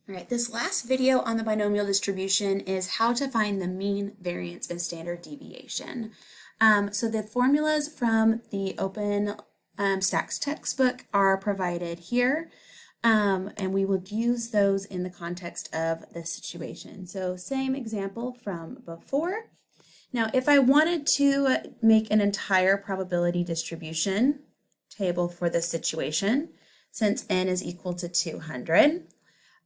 All right, this last video on the binomial distribution is how to find the mean, variance, and standard deviation. So the formulas from the OpenStax textbook are provided here, and we will use those in the context of this situation. So same example from before. Now, if I wanted to make an entire probability distribution table for this situation, since n is equal to 200,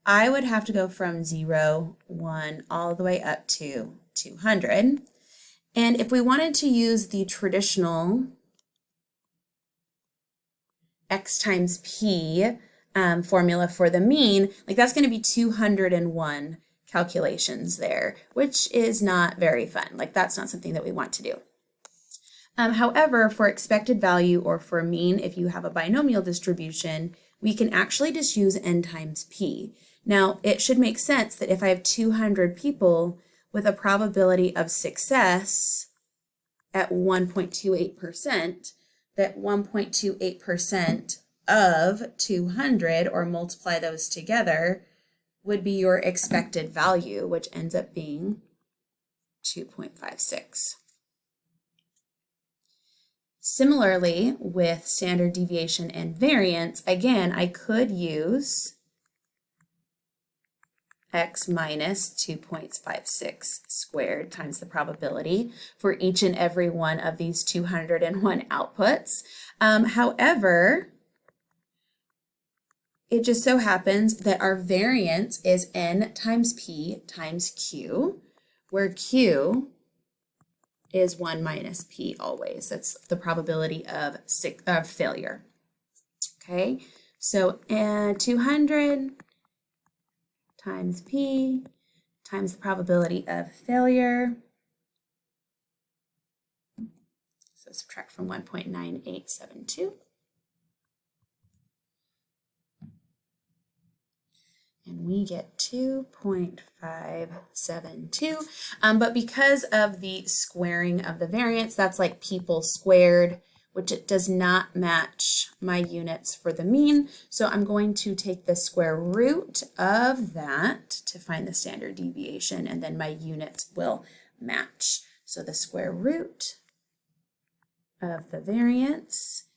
I would have to go from 0, 1, all the way up to 200. And if we wanted to use the traditional x times p formula for the mean, like that's going to be 201 calculations there, which is not very fun. Like that's not something that we want to do. However, for expected value or for mean, if you have a binomial distribution, we can actually just use n times p. Now, it should make sense that if I have 200 people with a probability of success at 1.28%, that 1.28% of 200, or multiply those together, would be your expected value, which ends up being 2.56. Similarly, with standard deviation and variance, again, I could use x minus 2.56 squared times the probability for each and every one of these 201 outputs. However, it just so happens that our variance is n times p times q, where q is 1 minus p always. That's the probability of failure. Okay, so 200 times p times the probability of failure. So subtract from 1.9872. And we get 2.572. But because of the squaring of the variance, that's like people squared, which it does not match my units for the mean. So I'm going to take the square root of that to find the standard deviation, and then my units will match. So the square root of the variance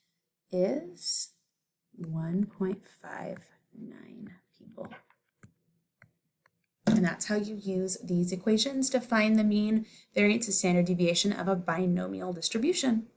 is 1.59 people. And that's how you use these equations to find the mean, variance, and standard deviation of a binomial distribution.